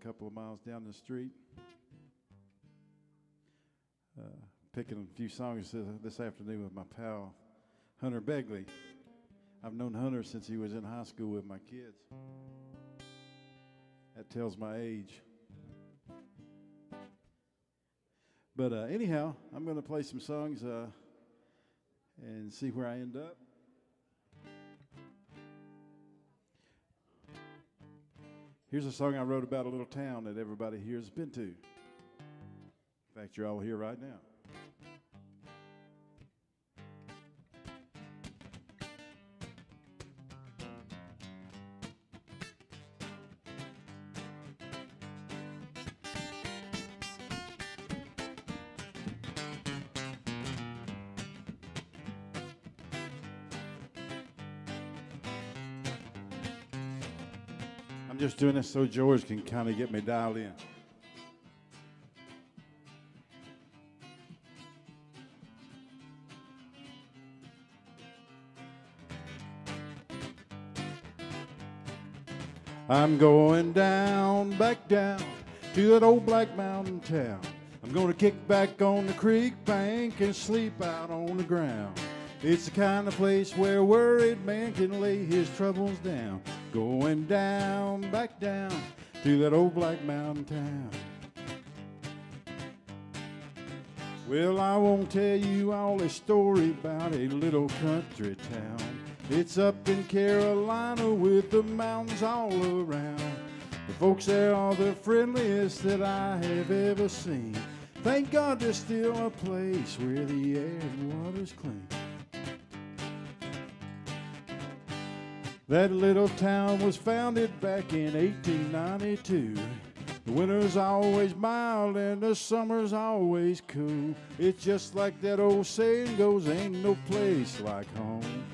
couple of miles down the street. Picking a few songs this afternoon with my pal, Hunter Begley. I've known Hunter since he was in high school with my kids. That tells my age. But anyhow, I'm going to play some songs and see where I end up. Here's a song I wrote about a little town that everybody here has been to. In fact, you're all here right now. I'm just doing this so George can kind of get me dialed in. I'm going down, back down to that old black mountain town. I'm gonna kick back on the creek bank and sleep out on the ground. It's the kind of place where a worried man can lay his troubles down. Going down, back down to that old black mountain town. Well, I won't tell you all a story about a little country town. It's up in Carolina with the mountains all around. The folks there are the friendliest that I have ever seen. Thank God there's still a place where the air and water's clean. That little town was founded back in 1892. The winter's always mild and the summer's always cool. It's just like that old saying goes, ain't no place like home.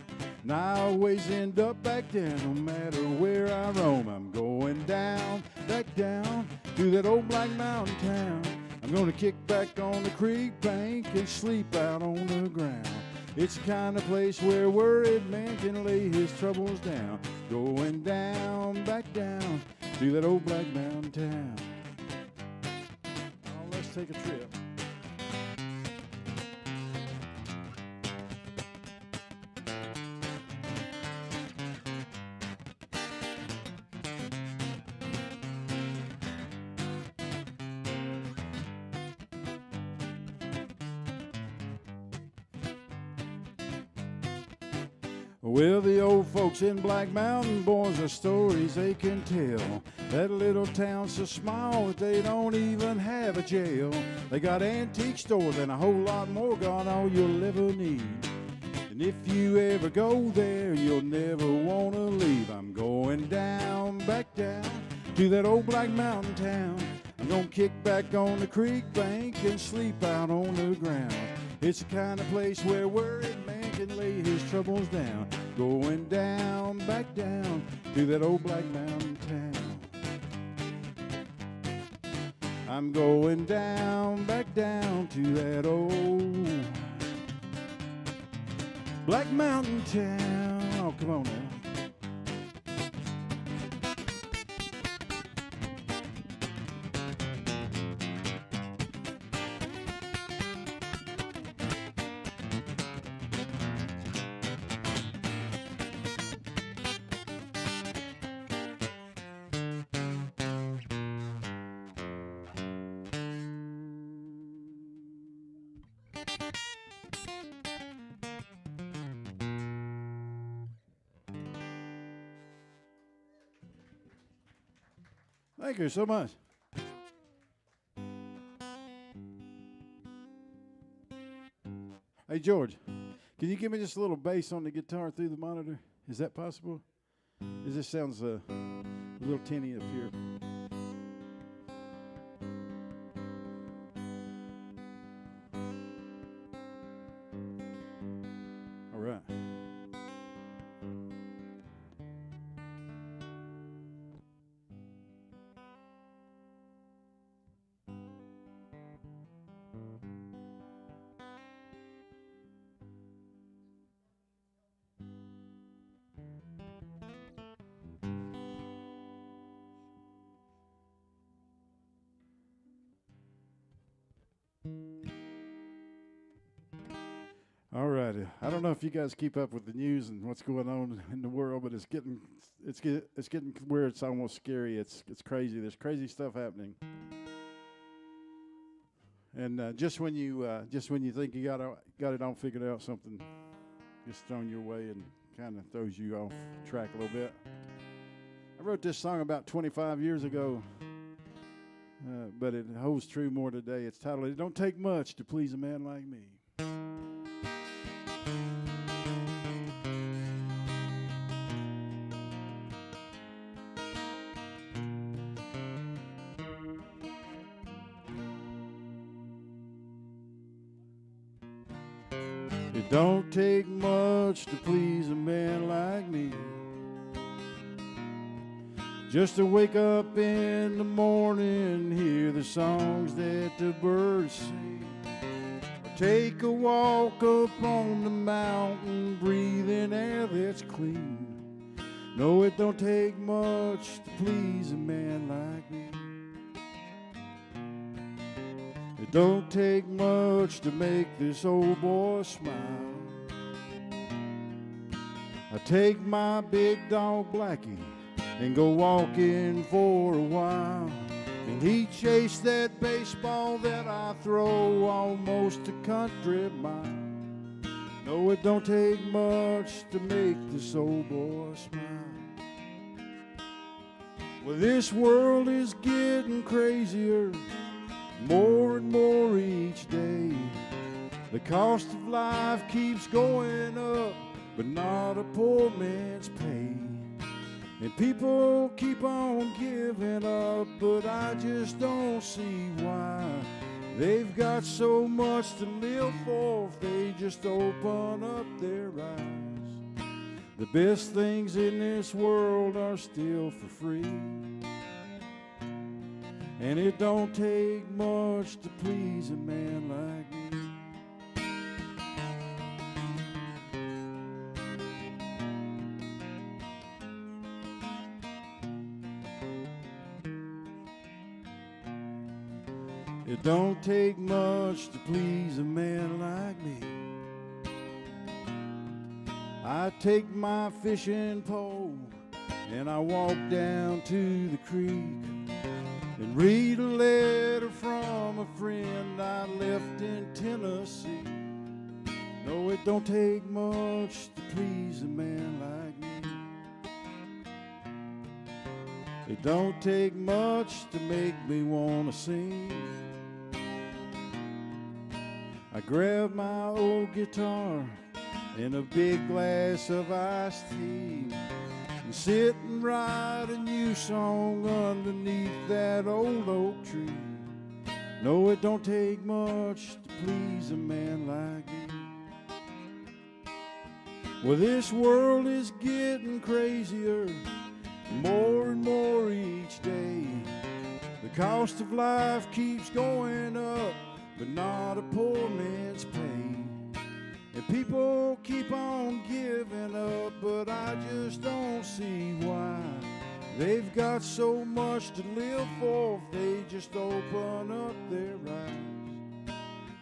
And I always end up back there no matter where I roam. I'm going down, back down to that old black mountain town. I'm gonna kick back on the creek bank and sleep out on the ground. It's the kind of place where a worried man can lay his troubles down. Going down, back down to that old black mountain town. Oh, let's take a trip. Well, the old folks in Black Mountain, boys, are stories they can tell. That little town's so small that they don't even have a jail. They got antique stores and a whole lot more, got all you'll ever need. And if you ever go there, you'll never want to leave. I'm going down, back down to that old Black Mountain town. I'm gonna kick back on the creek bank and sleep out on the ground. It's the kind of place where a worried man can lay his troubles down. Going down, back down to that old Black Mountain town. I'm going down, back down to that old Black Mountain town. Oh, come on now. Thank you so much. Hey, George, can you give me just a little bass on the guitar through the monitor? Is that possible? This sounds a little tinny up here. All right. right. I don't know if you guys keep up with the news and what's going on in the world, but it's getting where it's almost scary. It's crazy. There's crazy stuff happening. And just when you think you got it all figured out, something gets thrown your way and kind of throws you off track a little bit. I wrote this song about 25 years ago, but it holds true more today. It's titled, "It Don't Take Much to Please a Man Like Me." It don't take much to please a man like me. Just to wake up in the morning, hear the songs that the birds sing, or take a walk up on the mountain, breathing air that's clean. No, it don't take much to please a man like me. It don't take much to make this old boy smile. I take my big dog Blackie and go walking for a while, and he chased that baseball that I throw almost a country mile. No, it don't take much to make this old boy smile. Well, this world is getting crazier, more and more each day. The cost of life keeps going up, but not a poor man's pay. And people keep on giving up, but I just don't see why. They've got so much to live for if they just open up their eyes. The best things in this world are still for free. And it don't take much to please a man like me. It don't take much to please a man like me. I take my fishing pole and I walk down to the creek and read a letter from a friend I left in Tennessee. No, it don't take much to please a man like me. It don't take much to make me want to sing. I grab my old guitar and a big glass of iced tea and sit and write a new song underneath that old oak tree. No, it don't take much to please a man like me. Well, this world is getting crazier, more and more each day. The cost of life keeps going up, but not a poor man's pay. And people keep on giving up, but I just don't see why. They've got so much to live for if they just open up their eyes.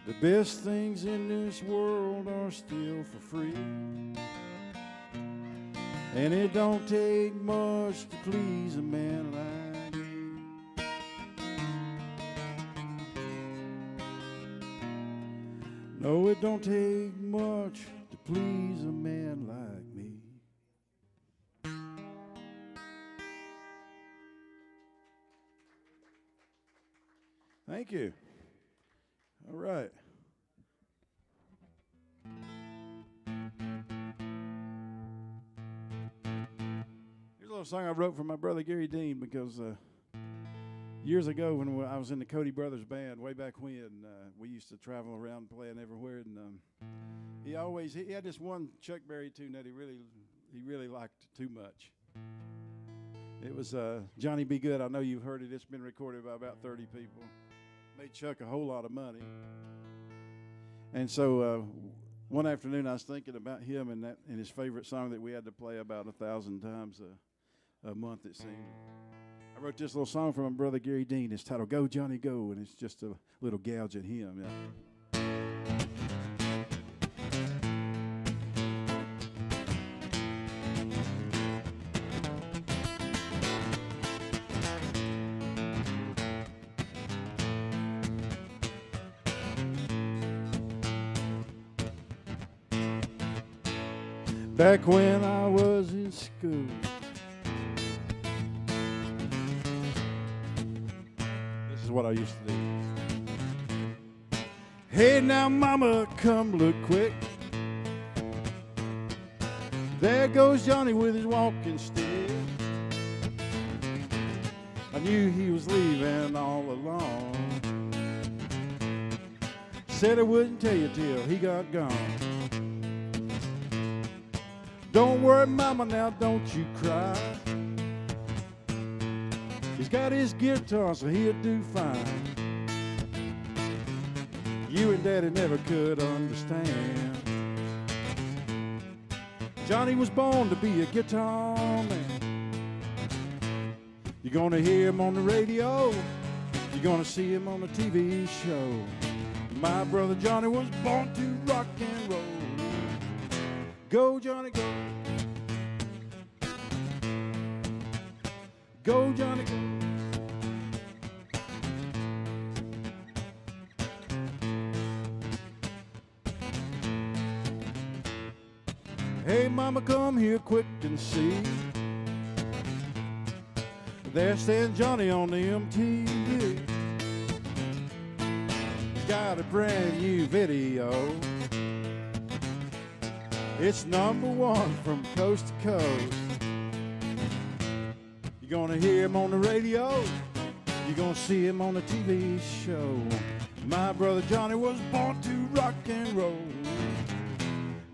The best things in this world are still for free. And it don't take much to please a man like me. No, it don't take much to please a man like me. Thank you. All right. Here's a little song I wrote for my brother Gary Dean because years ago when I was in the Cody Brothers band, way back when, we used to travel around playing everywhere, and he had this one Chuck Berry tune that he really liked too much. It was Johnny Be Good. I know you've heard it. It's been recorded by about 30 people. Made Chuck a whole lot of money. And so one afternoon I was thinking about him and his favorite song that we had to play about 1,000 times a month, it seemed. I wrote this little song for my brother Gary Dean. It's titled "Go Johnny Go," and it's just a little gouge at him. Yeah. back when I was in school. This is what I used to do. Hey now mama, come look quick. There goes Johnny with his walking stick. I knew he was leaving all along. Said I wouldn't tell you till he got gone. Don't worry, mama, now don't you cry. He's got his guitar, so he'll do fine. You and daddy never could understand. Johnny was born to be a guitar man. You're gonna hear him on the radio. You're gonna see him on the TV show. My brother Johnny was born to rock and roll. Go, Johnny, go. Go, Johnny, go. Hey, mama, come here quick and see. There stands Johnny on the MTV. He's got a brand new video. It's #1 from coast to coast. You're gonna hear him on the radio. You're gonna see him on the TV show. My brother Johnny was born to rock and roll.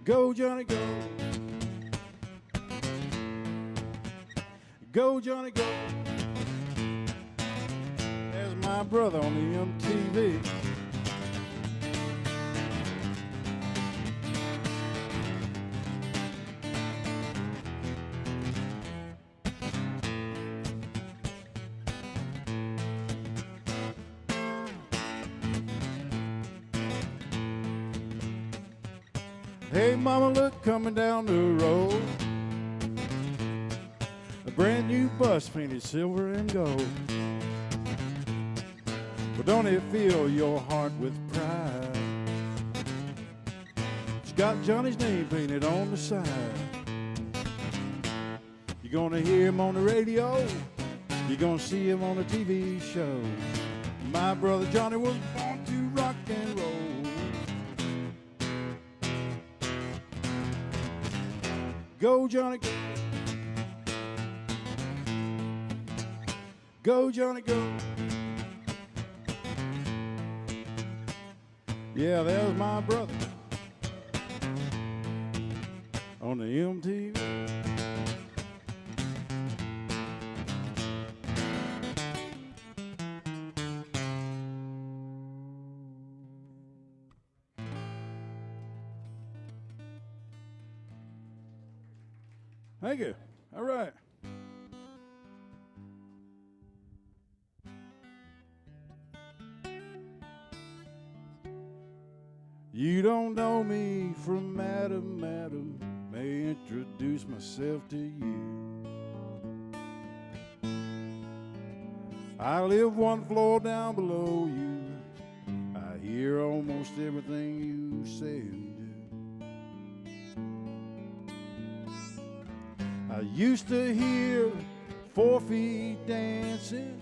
Go, Johnny, go. Go, Johnny, go. There's my brother on the MTV. Hey, mama, look, coming down the road. A brand new bus painted silver and gold. But don't it fill your heart with pride? It's got Johnny's name painted on the side. You're gonna hear him on the radio. You're gonna see him on the TV show. My brother Johnny was born to rock and roll. Go, Johnny, go. Go, Johnny, go. Yeah, there's my brother on the MTV. Thank you. All right. You don't know me from Adam, Adam. May introduce myself to you. I live one floor down below you. I hear almost everything you say and do. I used to hear 4 feet dancing,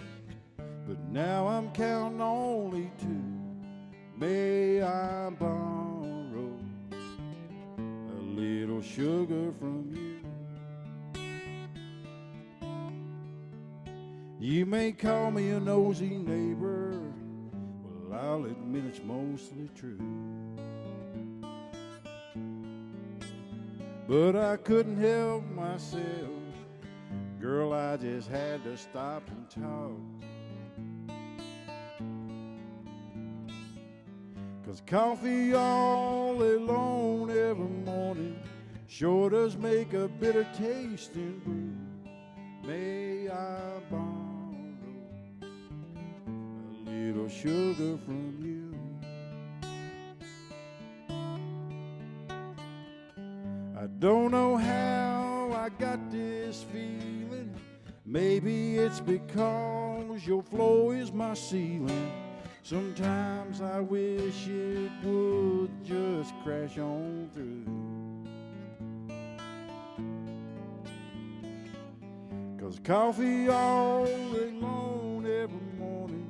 but now I'm counting only 2. May I borrow a little sugar from you? You may call me a nosy neighbor. Well, I'll admit it's mostly true. But I couldn't help myself. Girl, I just had to stop and talk. 'Cause coffee all alone every morning sure does make a bitter tasting brew. May I borrow a little sugar from you? I don't know how I got this feeling. Maybe it's because your floor is my ceiling. Sometimes I wish it would just crash on through. Coffee all alone every morning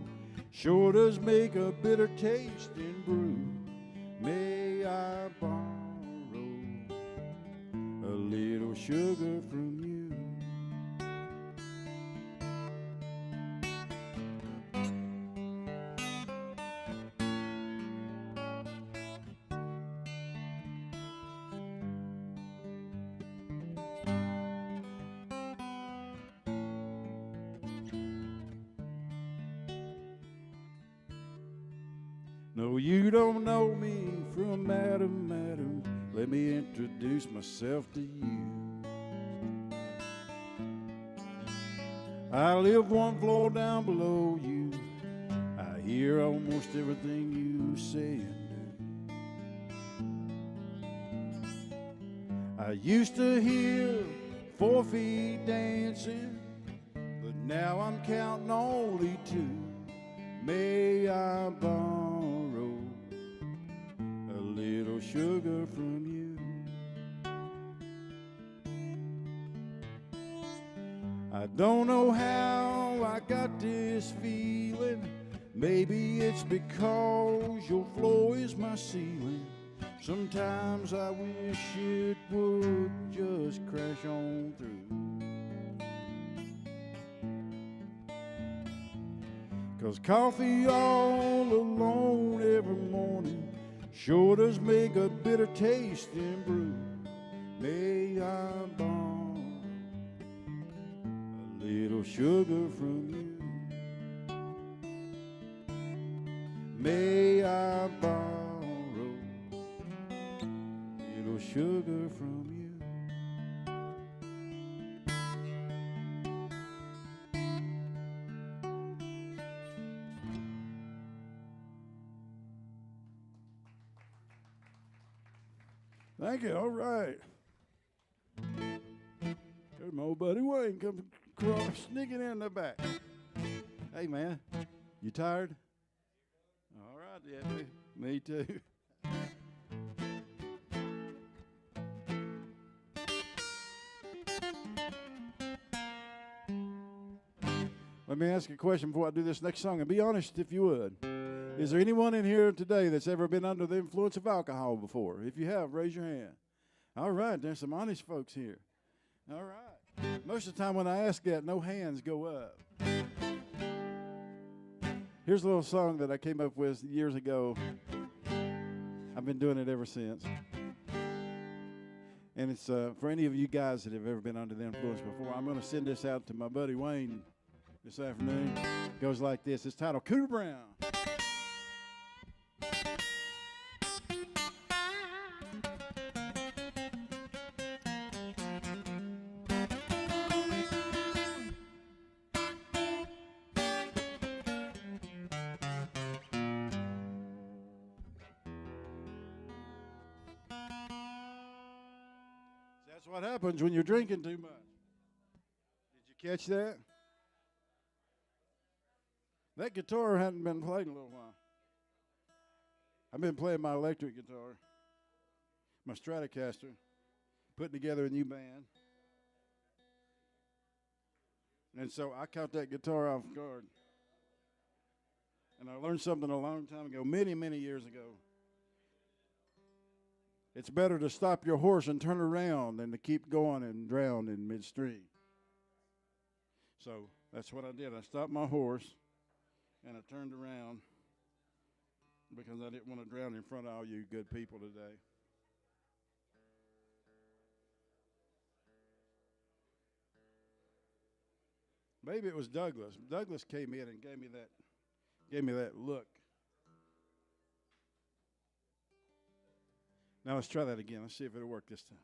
sure does make a bitter taste in brew. May I borrow a little sugar from you? No, you don't know me from Adam, Adam. Let me introduce myself to you. I live one floor down below you. I hear almost everything you say and do. I used to hear 4 feet dancing, but now I'm counting only 2. May I borrow a little sugar from you? I don't know how I got this feeling. Maybe it's because your floor is my ceiling. Sometimes I wish it would just crash on through. 'Cause coffee all alone every morning sure does make a bitter taste in brew. May I borrow a little sugar from you? May I borrow a little sugar from you? Thank you. All right. There's my old buddy Wayne coming across, sneaking in the back. Hey, man, you tired? All right, yeah, me too. Let me ask you a question before I do this next song, and be honest if you would. Is there anyone in here today that's ever been under the influence of alcohol before? If you have, raise your hand. All right, there's some honest folks here. All right. Most of the time when I ask that, no hands go up. Here's a little song that I came up with years ago. I've been doing it ever since. And it's for any of you guys that have ever been under the influence before. I'm going to send this out to my buddy Wayne this afternoon. It goes like this. It's titled Cooter Brown. That's what happens when you're drinking too much. Did you catch that? That guitar hadn't been played in a little while. I've been playing my electric guitar, my Stratocaster, putting together a new band. And so I caught that guitar off guard. And I learned something a long time ago, many, many years ago. It's better to stop your horse and turn around than to keep going and drown in midstream. So that's what I did. I stopped my horse, and I turned around because I didn't want to drown in front of all you good people today. Maybe it was Douglas. Douglas came in and gave me that look. Now let's try that again. Let's see if it'll work this time.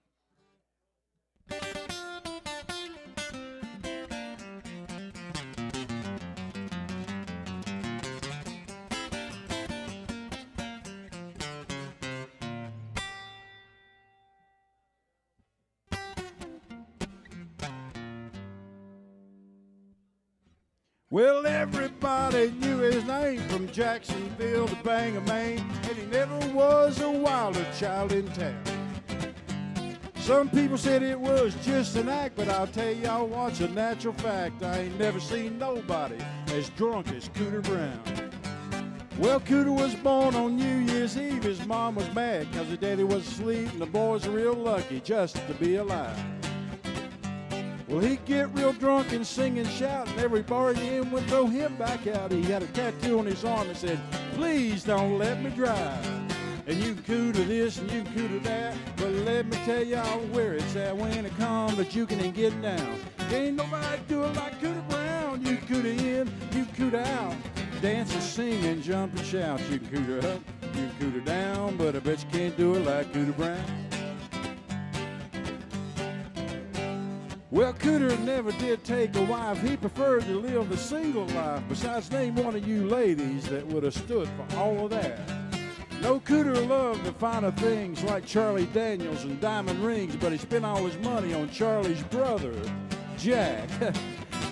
Well, everybody knew his name from Jacksonville to Bangor, Maine, and he never was a wilder child in town. Some people said it was just an act, but I'll tell y'all what's a natural fact. I ain't never seen nobody as drunk as Cooter Brown. Well, Cooter was born on New Year's Eve. His mom was mad because his daddy was asleep, and the boys are real lucky just to be alive. Well, he'd get real drunk and sing and shout, and every bar he in would throw him back out. He had a tattoo on his arm that said, "Please don't let me drive." And you can cooter this and you can cooter that, but let me tell y'all where it's at when it comes to juking and getting down. Ain't nobody do it like Cooter Brown. You cooter in, you cooter out. Dance and sing and jump and shout. You can cooter up, you can cooter down, but I bet you can't do it like Cooter Brown. Well, Cooter never did take a wife. He preferred to live the single life. Besides, name one of you ladies that would have stood for all of that. No, Cooter loved the finer things like Charlie Daniels and diamond rings, but he spent all his money on Charlie's brother, Jack.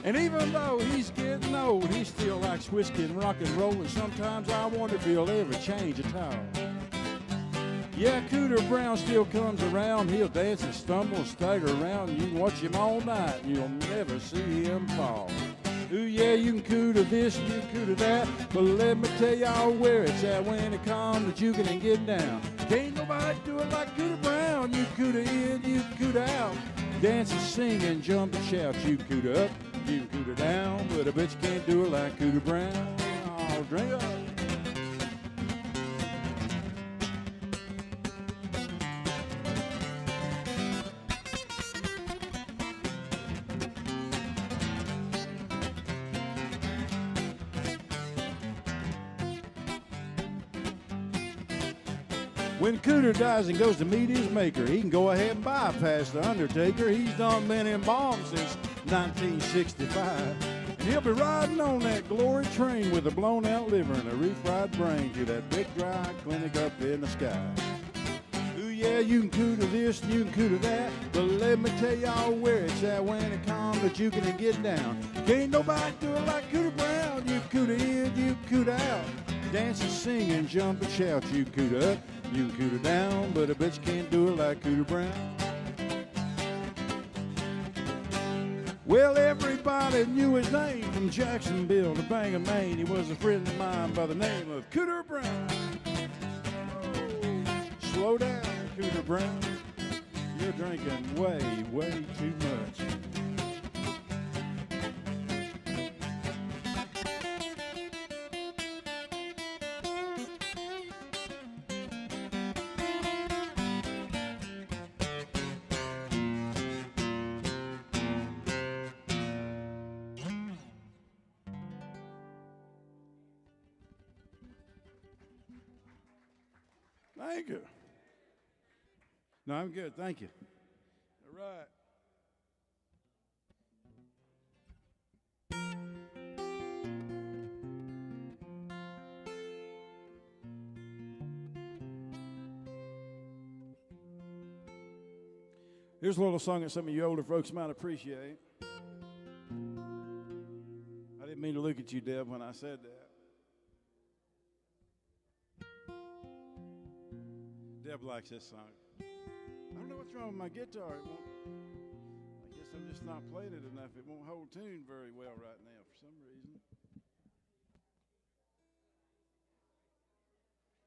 And even though he's getting old, he still likes whiskey and rock and roll, and sometimes I wonder if he'll ever change at all. Yeah, Cooter Brown still comes around. He'll dance and stumble and stagger around, and you can watch him all night, and you'll never see him fall. Ooh, yeah, you can cooter this and you can cooter that, but let me tell y'all where it's at when it comes to juking and getting down. Can't nobody do it like Cooter Brown. You cooter in, you cooter out. Dance and sing and jump and shout. You can cooter up, you can cooter down, but I bet you can't do it like Cooter Brown. Oh, drink up. When Cooter dies and goes to meet his maker, he can go ahead and bypass the undertaker. He's done been embalmed since 1965. And he'll be riding on that glory train with a blown out liver and a refried brain to that big dry clinic up in the sky. Ooh, yeah, you can cooter this and you can cooter that, but let me tell y'all where it's at when it comes to juking and getting down. Can't nobody do it like Cooter Brown. You cooter in, you cooter out. Dance and sing and jump and shout. You cooter up, you can cooter down, but I bet you can't do it like Cooter Brown. Well, everybody knew his name from Jacksonville to Bangor, Maine. He was a friend of mine by the name of Cooter Brown. Oh, slow down, Cooter Brown. You're drinking way, way too much. Thank you. No, I'm good. Thank you. All right. Here's a little song that some of you older folks might appreciate. I didn't mean to look at you, Deb, when I said that. Deb likes this song. I don't know what's wrong with my guitar. I guess I'm just not playing it enough. It won't hold tune very well right now for some reason.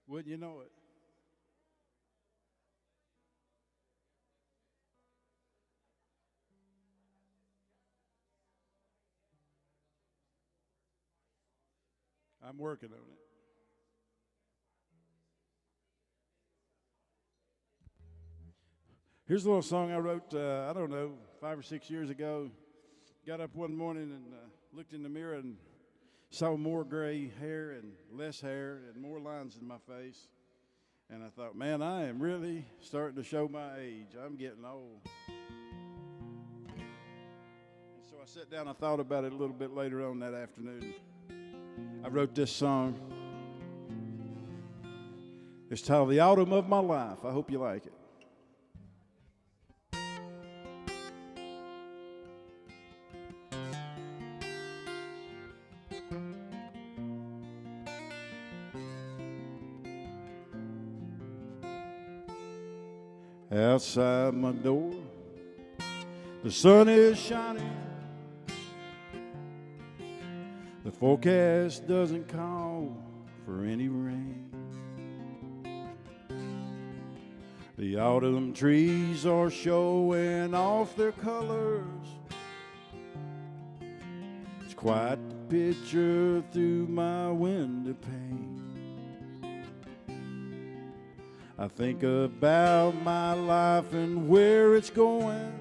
Wouldn't you know it? I'm working on it. Here's a little song I wrote, I don't know, 5 or 6 years ago. Got up one morning and looked in the mirror and saw more gray hair and less hair and more lines in my face. And I thought, man, I am really starting to show my age. I'm getting old. And so I sat down, I thought about it a little bit later on that afternoon. I wrote this song. It's titled The Autumn of My Life. I hope you like it. outside my door. The sun is shining. The forecast doesn't call for any rain. The autumn trees are showing off their colors. It's quite the picture through my window pane. I think about my life and where it's going.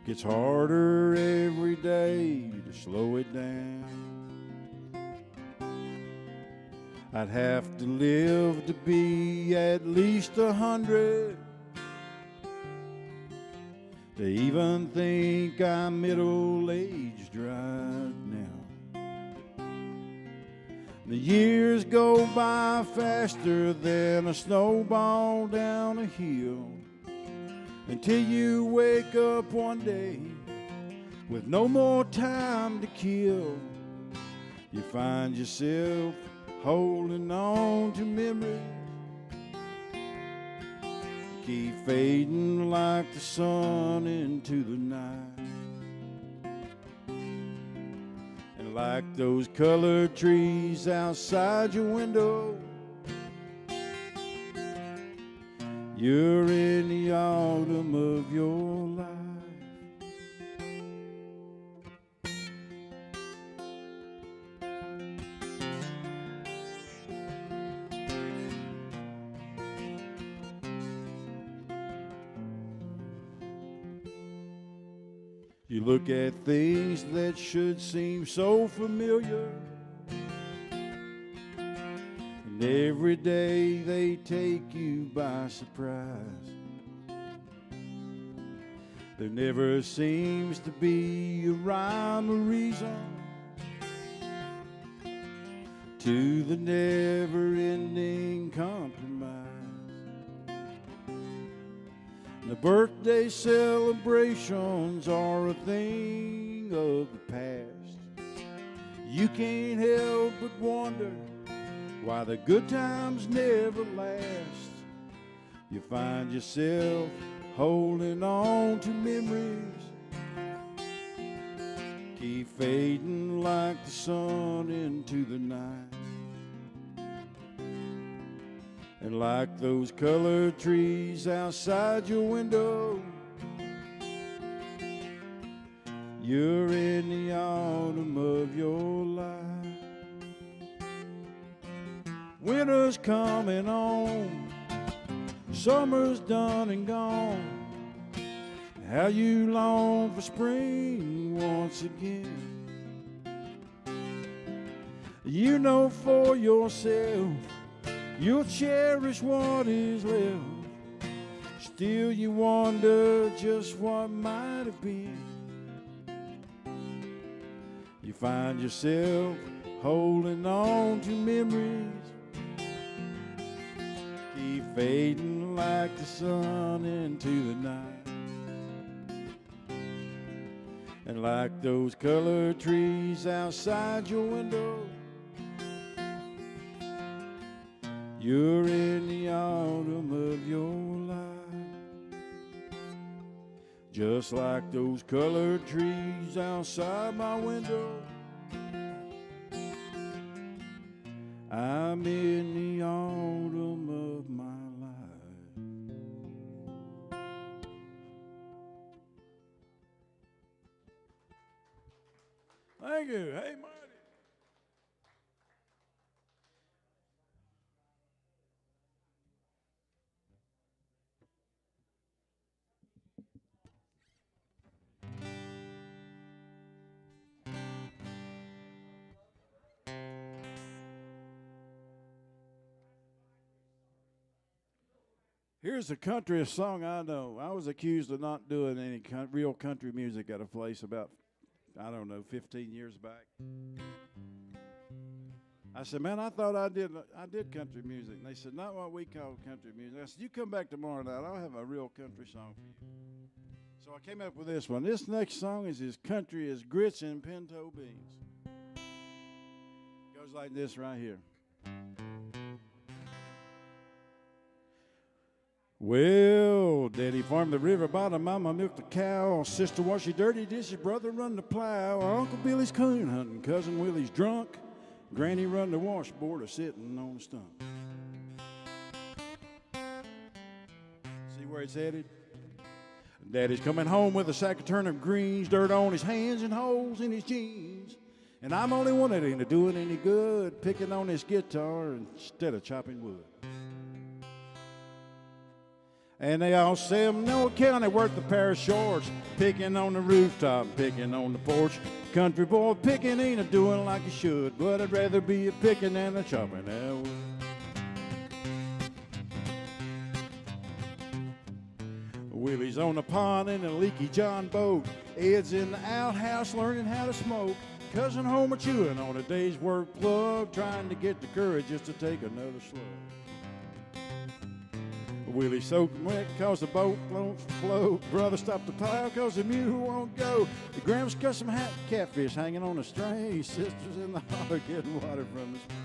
Gets harder every day to slow it down. I'd have to live to be at least 100 to even think I'm middle-aged right now. The years go by faster than a snowball down a hill, until you wake up one day with no more time to kill. You find yourself holding on to memories, keep fading like the sun into the night. And like those colored trees outside your window, you're in the autumn of your life. You look at things that should seem so familiar, and every day they take you by surprise. There never seems to be a rhyme or reason to the never-ending compromise. The birthday celebrations are a thing of the past. You can't help but wonder why the good times never last. You find yourself holding on to memories, keep fading like the sun into the night. And like those colored trees outside your window, you're in the autumn of your life. Winter's coming on, summer's done and gone. How you long for spring once again. You know for yourself you'll cherish what is left. Still you wonder just what might have been. You find yourself holding on to memories, keep fading like the sun into the night. And like those colored trees outside your window, you're in the autumn of your life. Just like those colored trees outside my window, I'm in the autumn of my life. Thank you. Hey, Marty. Here's the countryest song I know. I was accused of not doing any real country music at a place about, 15 years back. I said, man, I thought I did country music. And they said, not what we call country music. I said, you come back tomorrow night, I'll have a real country song for you. So I came up with this one. This next song is as country as grits and pinto beans. Goes like this right here. Well, Daddy farmed the river bottom, Mama milked the cow, sister washed your dirty dishes, brother run the plow, Uncle Billy's coon hunting, cousin Willie's drunk, Granny run the washboard or sitting on a stump. See where it's headed? Daddy's coming home with a sack of turnip greens, dirt on his hands and holes in his jeans. And I'm only one that ain't doing any good, picking on this guitar instead of chopping wood. And they all say I'm no account worth a pair of shorts, picking on the rooftop, picking on the porch. Country boy picking ain't a doing like he should, but I'd rather be a picking than a chopping that wood. Willie's on the pond in a leaky John boat. Ed's in the outhouse learning how to smoke. Cousin Homer chewing on a day's work plug, trying to get the courage just to take another slug. Willie soaking wet cause the boat won't float. Brother stopped the plow cause the mule won't go. The grandma's got some catfish hanging on a string. Sisters in the holler getting water from the spring.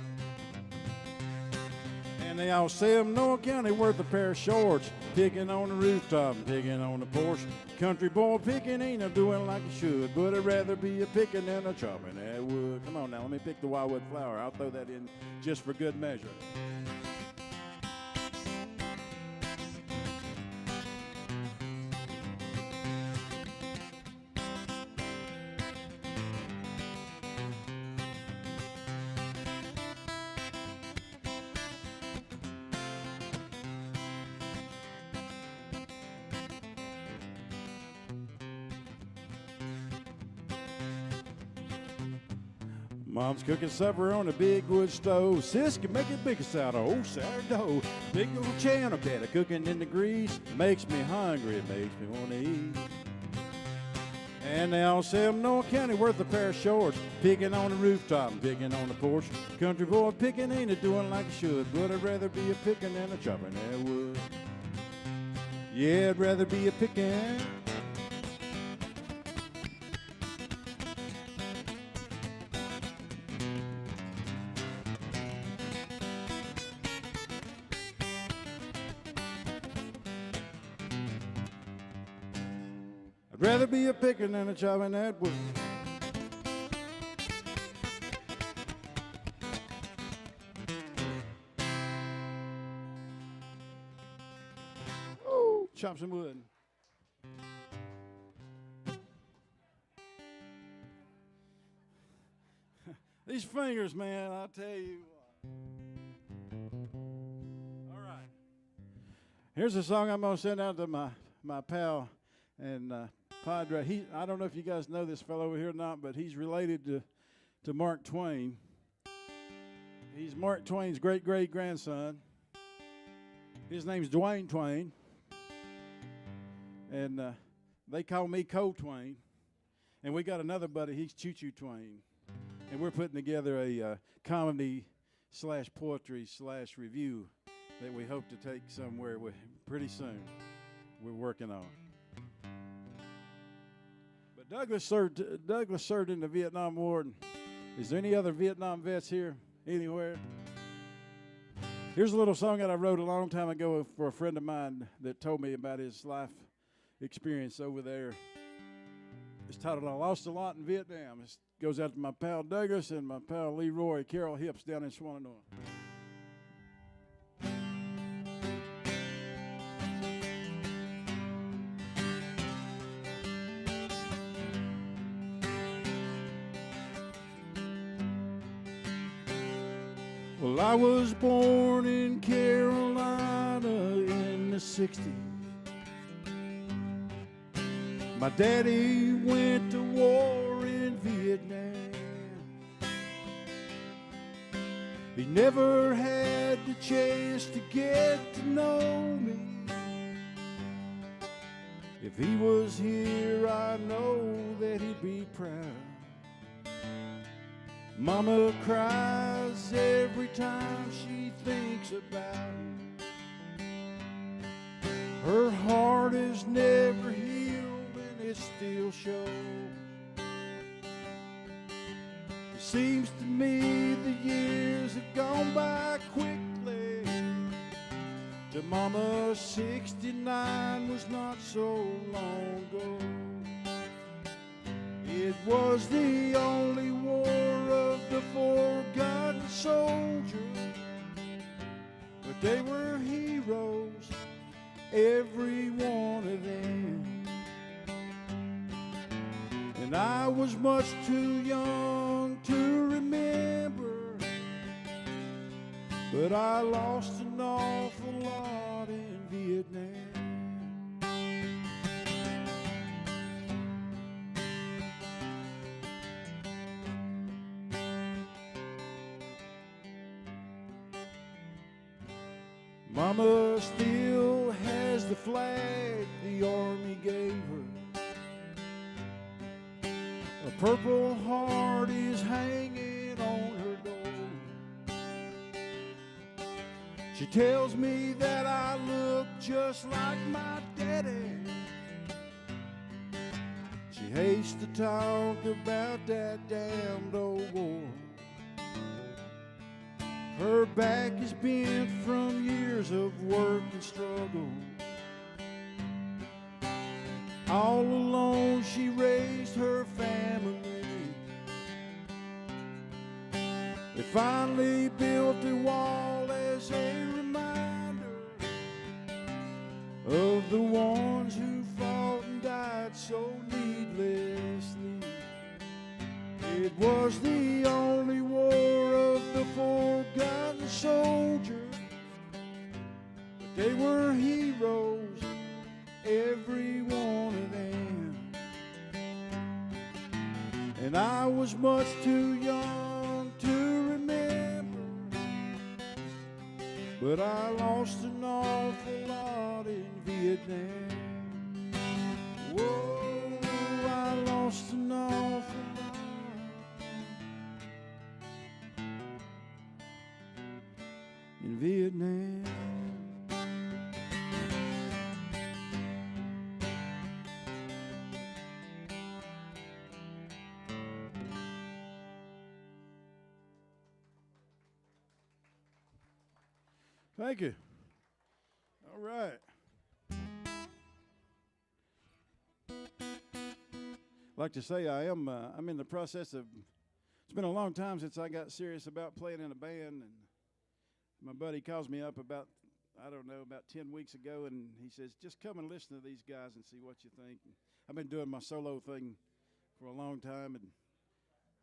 And they all say I'm no account worth a pair of shorts, picking on the rooftop and picking on the porch. Country boy picking ain't a doing like he should, but I'd rather be a picking than a chopping that wood. Come on now, let me pick the wildwood flower. I'll throw that in just for good measure. Mom's cooking supper on a big wood stove. Sis can make it biggest out of old sourdough. Big little channel cat cooking in the grease. Makes me hungry, it makes me want to eat. And they all say I'm no county worth a pair of shorts, picking on the rooftop and picking on the porch. Country boy picking ain't a doing like he should, but I'd rather be a picking than a chopping that wood. Yeah, I'd rather be a picking. Rather be a picking than a chopping that wood. Oh, chop some wood. These fingers, man, I'll tell you what. All right. Here's a song I'm going to send out to my pal and Padre. I don't know if you guys know this fellow over here or not, but he's related to Mark Twain. He's Mark Twain's great-great-grandson. His name's Dwayne Twain. And they call me Co Twain. And we got another buddy, he's Choo Choo Twain. And we're putting together a comedy / poetry / review that we hope to take somewhere pretty soon. We're working on. Douglas served in the Vietnam War. And is there any other Vietnam vets here anywhere? Here's a little song that I wrote a long time ago for a friend of mine that told me about his life experience over there. It's titled "I Lost a Lot in Vietnam." It goes out to my pal Douglas and my pal Leroy Carroll Hips down in Swananoa. Well, I was born in Carolina in the 60s. My daddy went to war in Vietnam. He never had the chance to get to know me. If he was here, I know that he'd be proud. Mama cries every time she thinks about him. Her heart is never healed and it still shows. It seems to me the years have gone by quickly. To Mama, 69 was not so long ago. It was the only war of the forgotten soldiers, but they were heroes, every one of them. And I was much too young to remember, but I lost an awful lot in Vietnam. Mama still has the flag the Army gave her. A Purple Heart is hanging on her door. She tells me that I look just like my daddy. She hates to talk about that damned old war. Her back is bent from years of work and struggle. All alone she raised her family. They finally built a wall as a reminder of the ones who fought and died so needlessly. It was the only war of the forgotten soldiers, but they were heroes, every one of them. And I was much too young to remember, but I lost an awful lot in Vietnam. Whoa, I lost an awful lot in Vietnam. Thank you. All right. I'd like to say I'm in the process of, it's been a long time since I got serious about playing in a band, and my buddy calls me up about 10 weeks ago, and he says, just come and listen to these guys and see what you think. And I've been doing my solo thing for a long time, and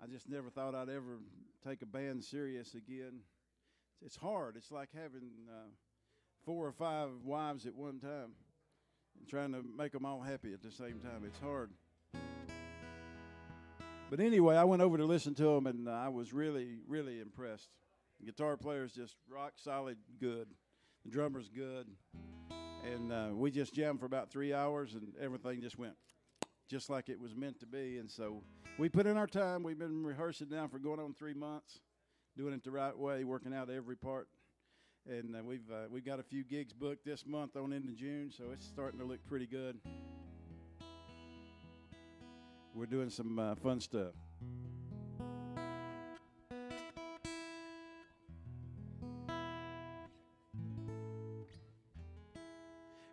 I just never thought I'd ever take a band serious again. It's hard. It's like having 4 or 5 wives at one time and trying to make them all happy at the same time. It's hard. But anyway, I went over to listen to them, and I was really, really impressed. The guitar player's just rock solid good. The drummer's good. And we just jammed for about 3 hours, and everything just went just like it was meant to be. And so we put in our time. We've been rehearsing now for going on 3 months, doing it the right way, working out every part. And we've got a few gigs booked this month on into June, so it's starting to look pretty good. We're doing some fun stuff.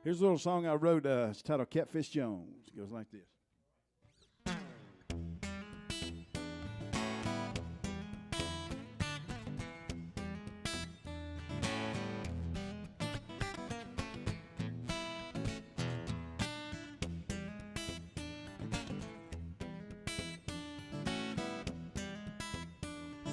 Here's a little song I wrote. It's titled Catfish Jones. It goes like this.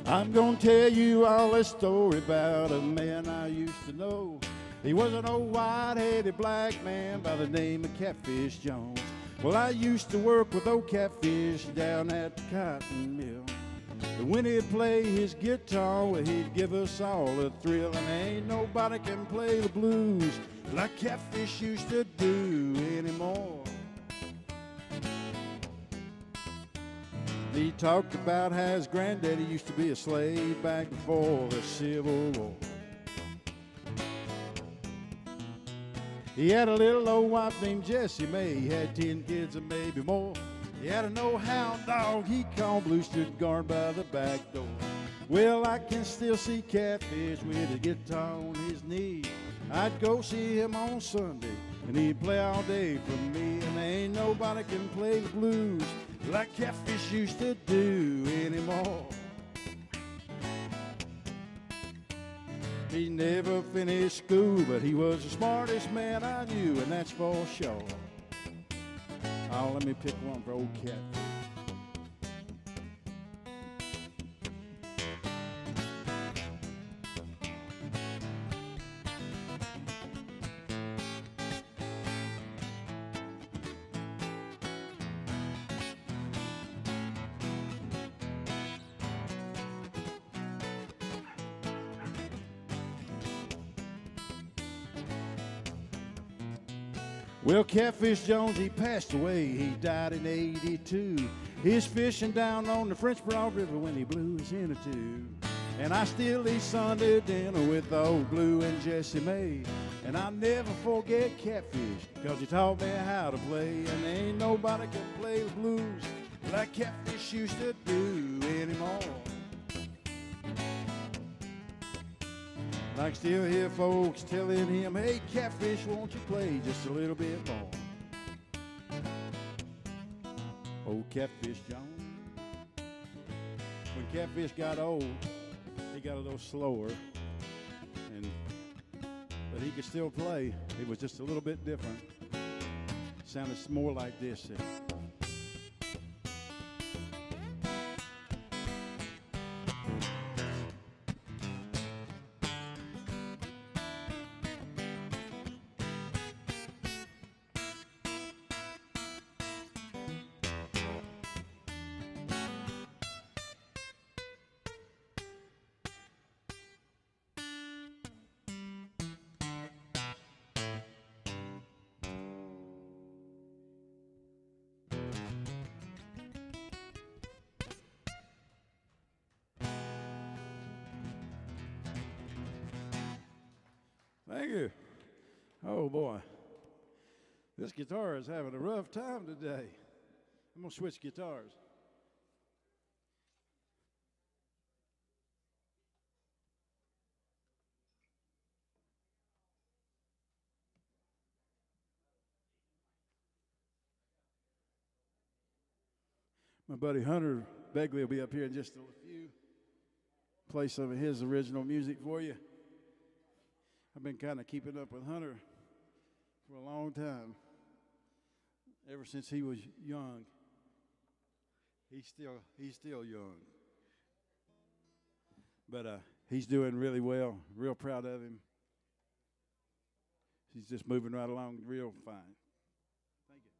I'm gonna tell you all a story about a man I used to know. He was an old white-headed black man by the name of Catfish Jones. Well, I used to work with old Catfish down at the cotton mill. And when he'd play his guitar, well, he'd give us all a thrill. And ain't nobody can play the blues like Catfish used to do anymore. He talked about how his granddaddy used to be a slave back before the Civil War. He had a little old wife named Jessie Mae. He had 10 kids and maybe more. He had an old hound dog he called Blue, stood guard by the back door. Well, I can still see Catfish with his guitar on his knee. I'd go see him on Sunday, and he'd play all day for me. And there ain't nobody can play the blues like Catfish used to do anymore. He never finished school, but he was the smartest man I knew, and that's for sure. Oh, let me pick one for old Catfish. Well, Catfish Jones, he passed away. He died in '82. He's fishing down on the French Broad River when he blew his hen or two. And I still eat Sunday dinner with old Blue and Jessie May. And I'll never forget Catfish, because he taught me how to play. And there ain't nobody can play the blues like Catfish used to do anymore. I can still hear folks telling him, hey, Catfish, won't you play just a little bit more? Old Catfish Jones. When Catfish got old, he got a little slower, but he could still play. It was just a little bit different. Sounded more like this. Thank you. Oh, boy. This guitar is having a rough time today. I'm going to switch guitars. My buddy Hunter Begley will be up here in just a few. Play some of his original music for you. I've been kind of keeping up with Hunter for a long time, ever since he was young. He's still young, but he's doing really well. Real proud of him. He's just moving right along real fine. Thank you.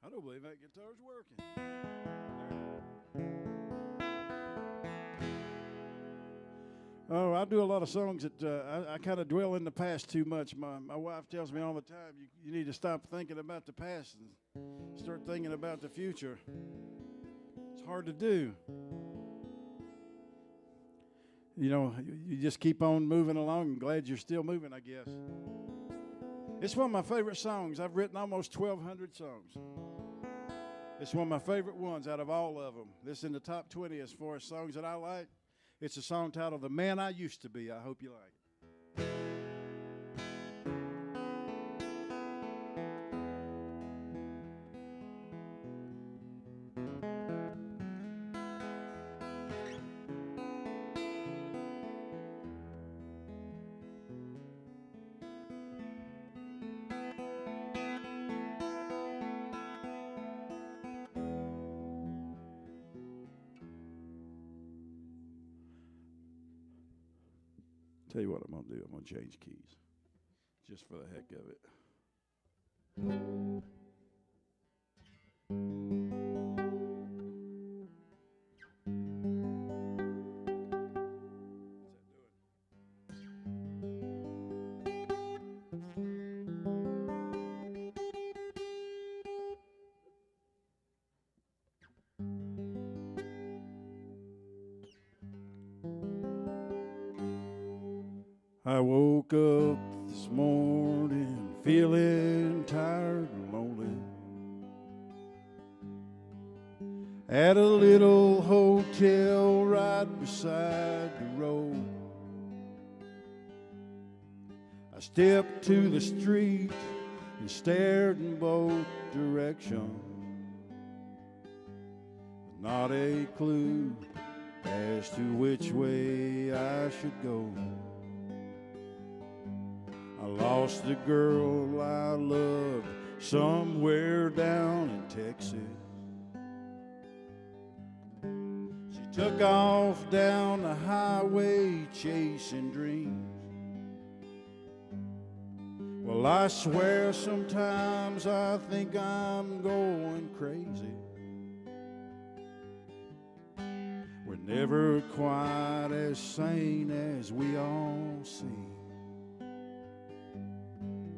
I don't believe that guitar's working. Oh, I do a lot of songs that I kind of dwell in the past too much. My wife tells me all the time, you need to stop thinking about the past and start thinking about the future. It's hard to do. You know, you just keep on moving along. I'm glad you're still moving, I guess. It's one of my favorite songs. I've written almost 1,200 songs. It's one of my favorite ones out of all of them. This is in the top 20 as far as songs that I like. It's a song titled The Man I Used to Be. I hope you like it. Tell you what I'm going to do. I'm going to change keys just for the heck of it. I woke up this morning feeling tired and lonely. At a little hotel right beside the road. I stepped to the street and stared in both directions. Not a clue as to which way I should go. I lost the girl I loved somewhere down in Texas. She took off down the highway chasing dreams. Well, I swear sometimes I think I'm going crazy. We're never quite as sane as we all seem.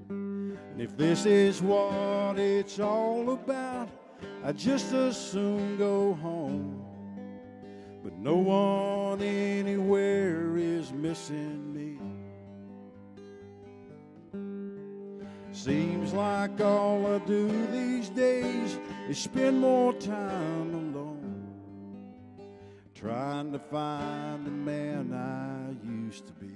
And if this is what it's all about, I'd just as soon go home. But no one anywhere is missing me. Seems like all I do these days is spend more time alone, trying to find the man I used to be.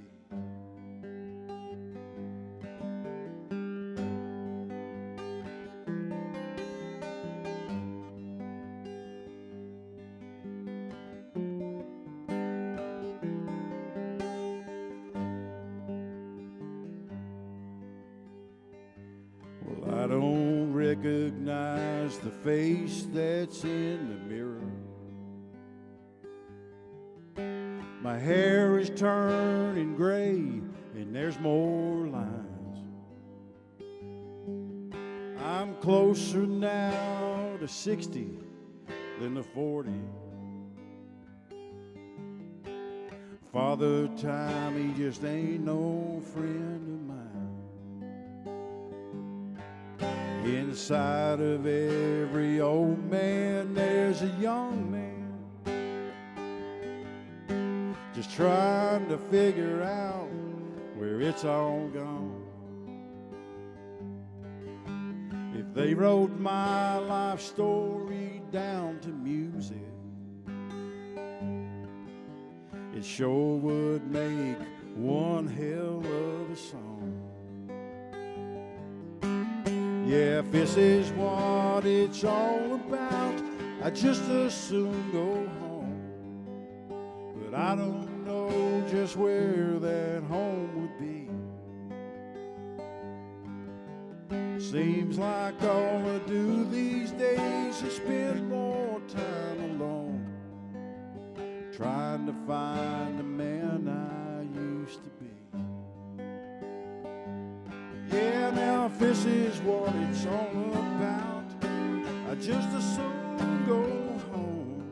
I don't recognize the face that's in the mirror. My hair is turning gray and there's more lines. I'm closer now to 60 than to 40. Father Time, he just ain't no friend of mine. Inside of every old man there's a young man, just trying to figure out where it's all gone. If they wrote my life story down to music, it sure would make one hell of a song. Yeah, if this is what it's all about, I'd just as soon go home. But I don't know just where that home would be. Seems like all I do these days is spend more time alone, trying to find the man I used to be. Yeah, now if this is what it's all about, I just as soon go home.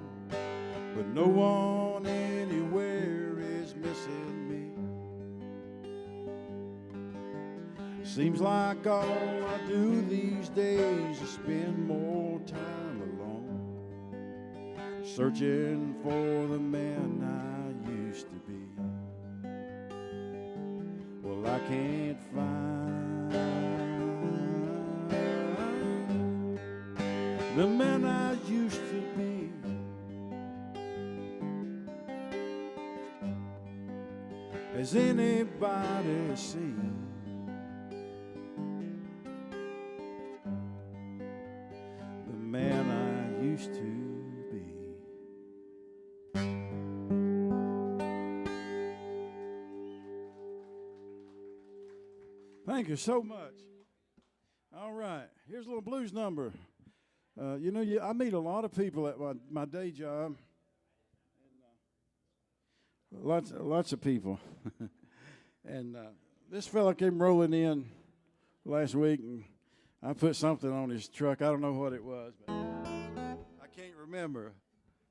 But no one anywhere is missing me. Seems like all I do these days is spend more time alone, searching for the man I used to be. Well, I can't find the man I used to be. Has anybody seen the man I used to be? Thank you so much. All right, here's a little blues number. You know, I meet a lot of people at my day job. And, lots of people. And this fella came rolling in last week, and I put something on his truck. I don't know what it was, but I can't remember.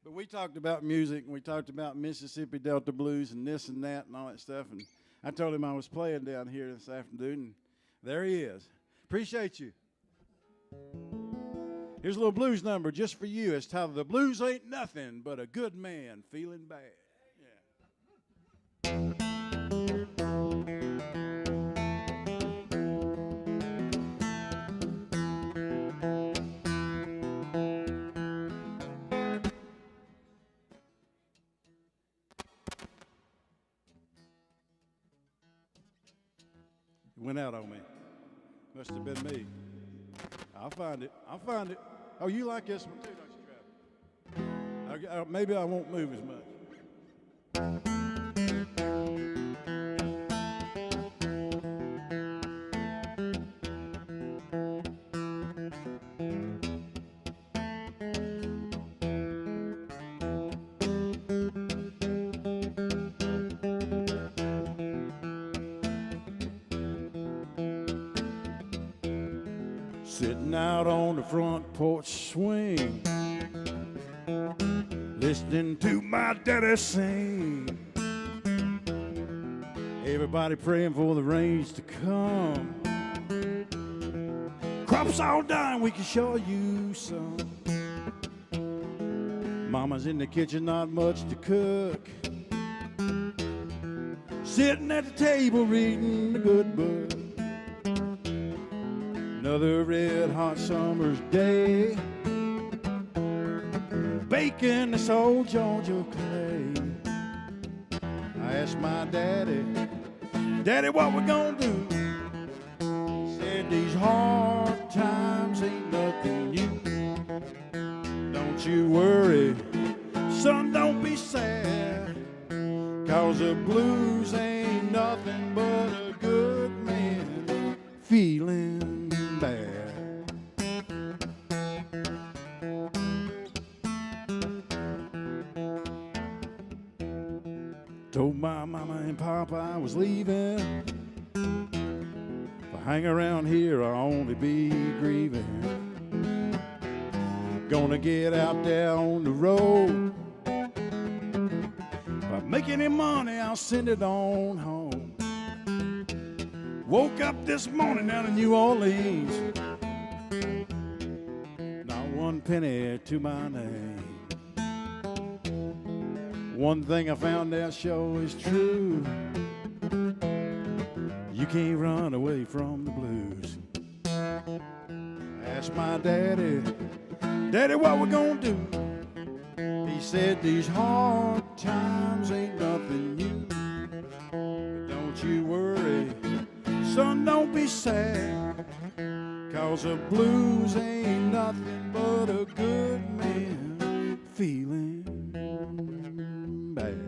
But we talked about music, and we talked about Mississippi Delta blues and this and that and all that stuff. And I told him I was playing down here this afternoon, and there he is. Appreciate you. Here's a little blues number just for you. It's titled "The Blues Ain't Nothing But a Good Man Feeling Bad." Yeah. went out on me. Must have been me. I'll find it. I'll find it. Oh, you like this one too, don't you, Travis? Maybe I won't move as much. Sitting out on the front porch swing, listening to my daddy sing. Everybody praying for the rains to come. Crops all dying, we can show you some. Mama's in the kitchen, not much to cook. Sitting at the table reading the good book. Another red hot summer's day, baking this old Georgia clay. I asked my daddy, Daddy, what we gonna do? He said, these hard times ain't nothing new. Don't you worry, son, don't be sad, 'cause the blues ain't nothing but a good man feeling bad. Told my mama and papa I was leaving. If I hang around here, I'll only be grieving. Gonna get out there on the road. If I make any money, I'll send it on home. Woke up this morning down in New Orleans, not one penny to my name. One thing I found out sure is true, you can't run away from the blues. I asked my daddy, Daddy, what we gonna do? He said, these hard times ain't nothing new. But don't you worry, son, don't be sad, 'cause the blues ain't nothing but a good man feeling bad.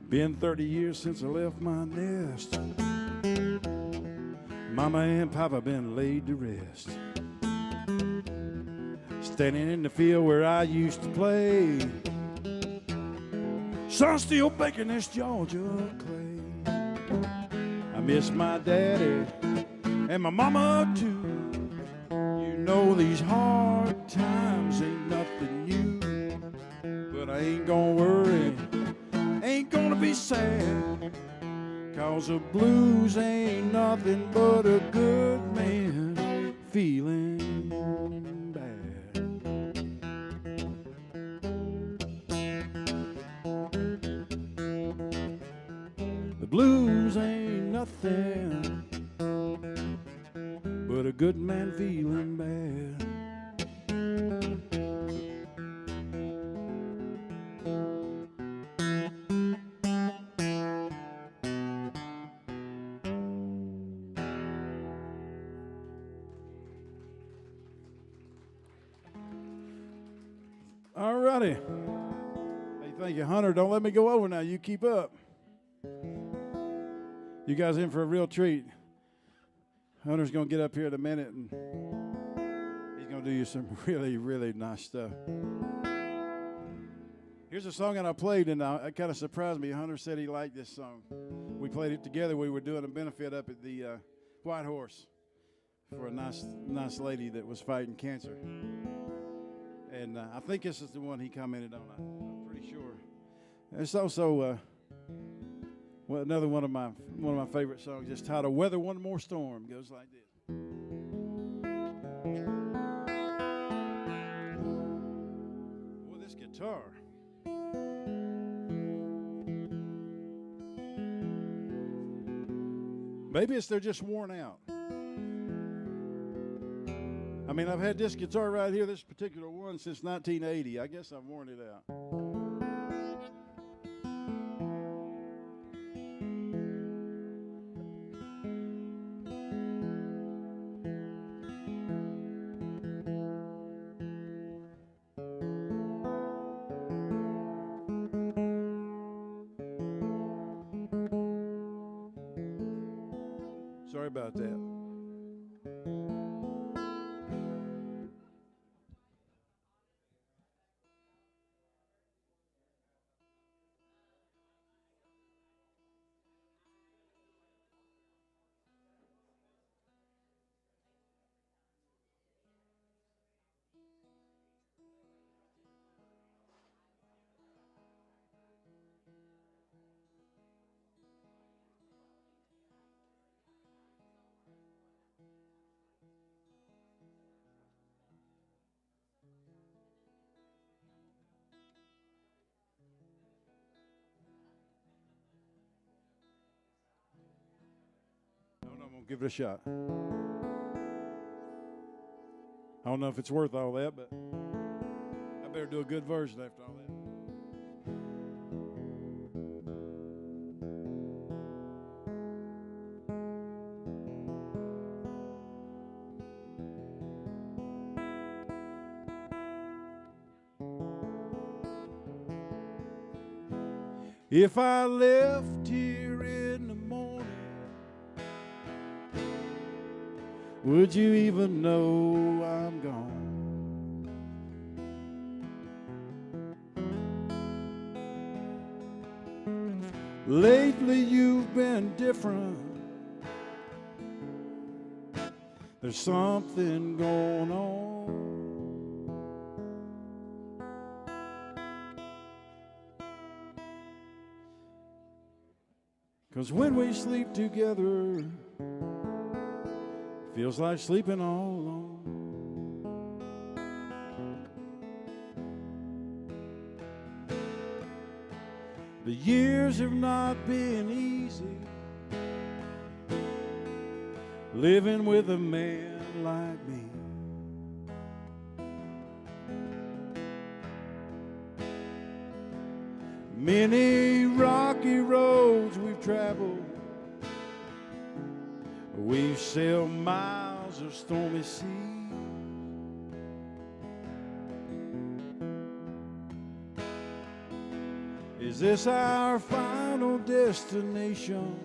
Been 30 years since I left my nest. Mama and Papa been laid to rest. Standing in the field where I used to play, son still baking this Georgia clay. I miss my daddy and my mama too. You know these hard times ain't nothing new, but I ain't gonna worry, ain't gonna be sad, 'cause the blues ain't nothing but a good man feeling bad. The blues ain't nothing but a good man feeling bad. All righty. Hey, thank you, Hunter. Don't let me go over now. You keep up. You guys in for a real treat. Hunter's going to get up here in a minute, and he's going to do you some really, really nice stuff. Here's a song that I played, and it kind of surprised me. Hunter said he liked this song. We played it together. We were doing a benefit up at the White Horse for a nice lady that was fighting cancer. And I think this is the one he commented on. I'm pretty sure. It's also Well, another one of my favorite songs is titled "Weather One More Storm." Goes like this. Boy, this guitar. Maybe they're just worn out. I mean, I've had this guitar right here, this particular one, since 1980. I guess I've worn it out. Sorry about that. I'm going to give it a shot. I don't know if it's worth all that, but I better do a good version after all that. If I left here in the morning, would you even know I'm gone? Lately you've been different. There's something going on. 'Cause when we sleep together, feels like sleeping all alone. The years have not been easy, living with a man like me. Many rocky roads we've traveled, we've sailed miles of stormy sea. Is this our final destination?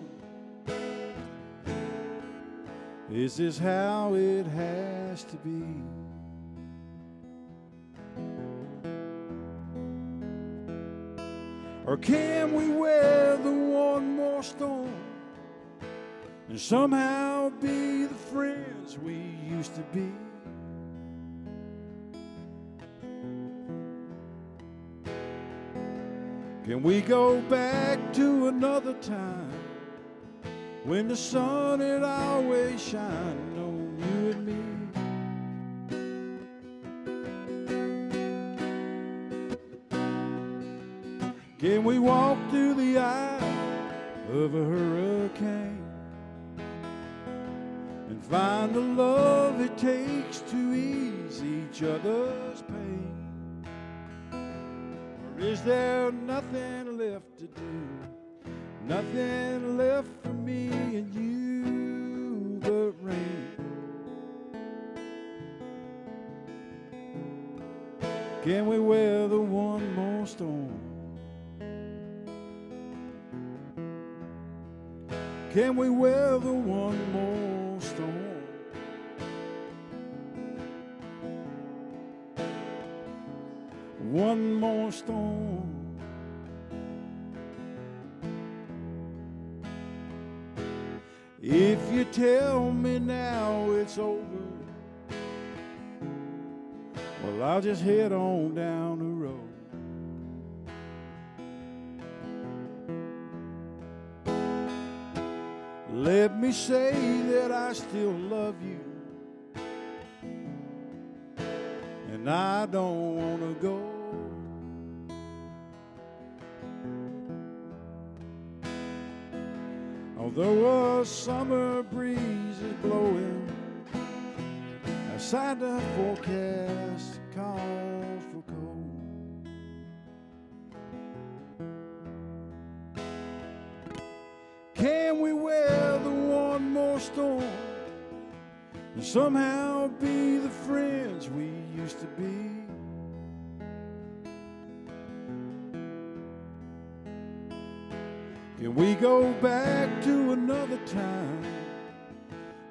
Is this how it has to be? Or can we weather one more storm and somehow be the friends we used to be? Can we go back to another time when the sun had always shined on you and me? Can we walk through the eye of a hurricane and find the love it takes to ease each other's pain? Or is there nothing left to do, nothing left for me and you but rain? Can we weather one more storm? Can we weather one more storm? One more storm. If you tell me now it's over, well, I'll just head on down the road. Let me say that I still love you, and I don't want to go. Although a summer breeze is blowing, outside the forecast calls for cold. Can we weather one more storm and somehow be the friends we used to be? Can we go back to another time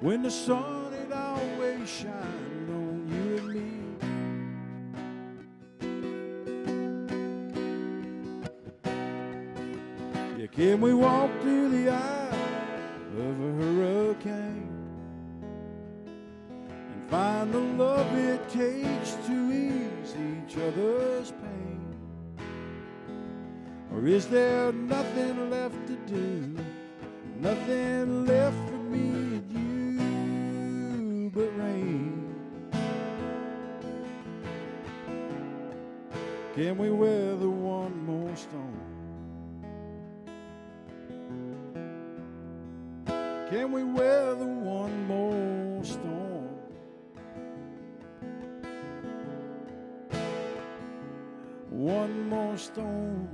when the sun had always shined on you and me? Yeah, can we walk through the eye of a hurricane and find the love it takes to ease each other's pain? Or is there nothing left to do, nothing left for me and you but rain? Can we weather one more storm? Can we weather one more storm? One more storm.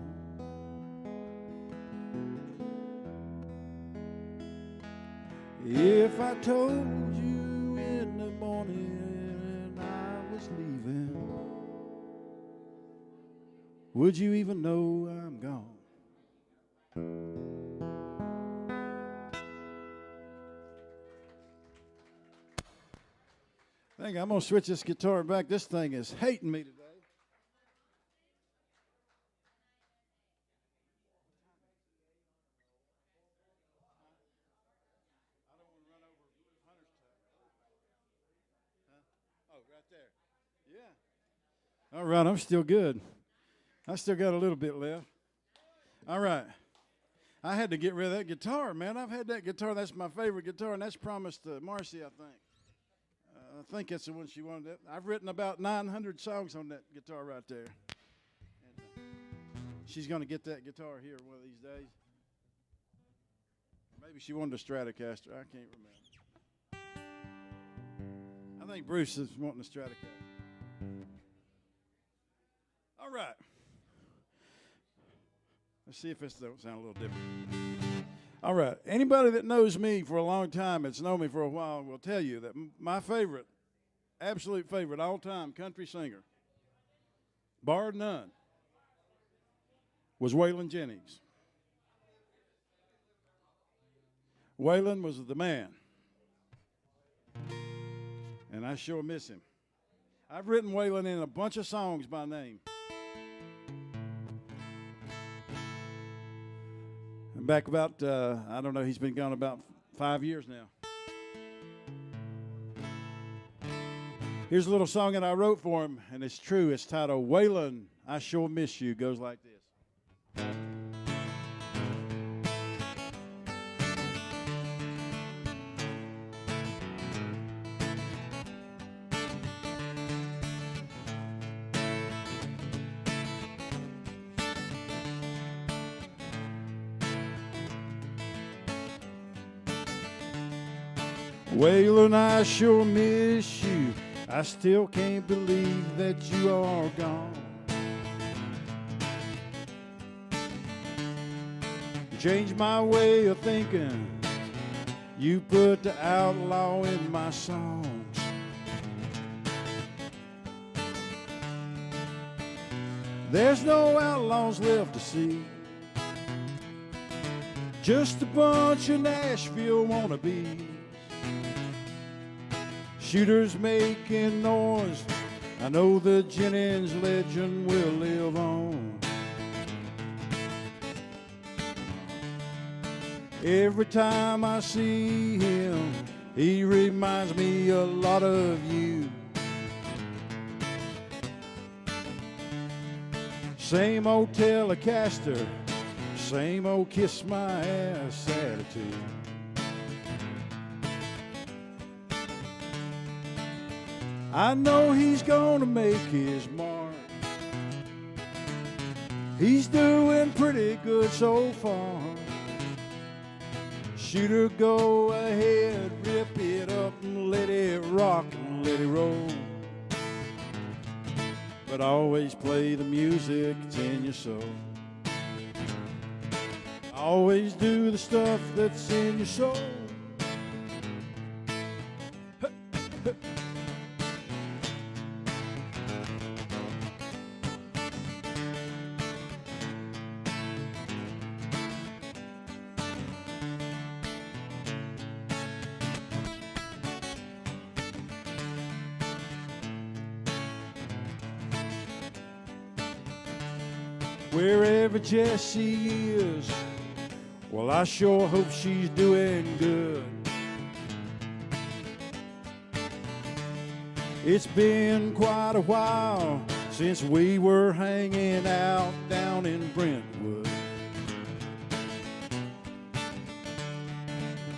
If I told you in the morning I was leaving, would you even know I'm gone? I think I'm going to switch this guitar back. This thing is hating me today. All right, I'm still good. I still got a little bit left. All right. I had to get rid of that guitar, man. I've had that guitar. That's my favorite guitar, and that's promised to Marcy, I think. I think that's the one she wanted. I've written about 900 songs on that guitar right there. And, she's going to get that guitar here one of these days. Maybe she wanted a Stratocaster. I can't remember. I think Bruce is wanting a Stratocaster. All right. Let's see if this don't sound a little different. All right. Anybody that knows me for a long time, that's known me for a while, will tell you that my favorite, absolute favorite, all-time country singer, bar none, was Waylon Jennings. Waylon was the man, and I sure miss him. I've written Waylon in a bunch of songs by name. And back about, I don't know, he's been gone about 5 years now. Here's a little song that I wrote for him, and it's true. It's titled, Waylon, I Sure Miss You. Goes like this. Waylon, I sure miss you. I still can't believe that you are gone. You changed my way of thinking. You put the outlaw in my songs. There's no outlaws left to see. Just a bunch of Nashville wannabes. Shooters making noise. I know the Jennings legend will live on. Every time I see him, he reminds me a lot of you. Same old Telecaster, same old kiss my ass attitude. I know he's gonna make his mark. He's doing pretty good so far. Shooter, go ahead, rip it up and let it rock and let it roll. But always play the music that's in your soul. Always do the stuff that's in your soul. Wherever Jessie is, well, I sure hope she's doing good. It's been quite a while since we were hanging out down in Brentwood.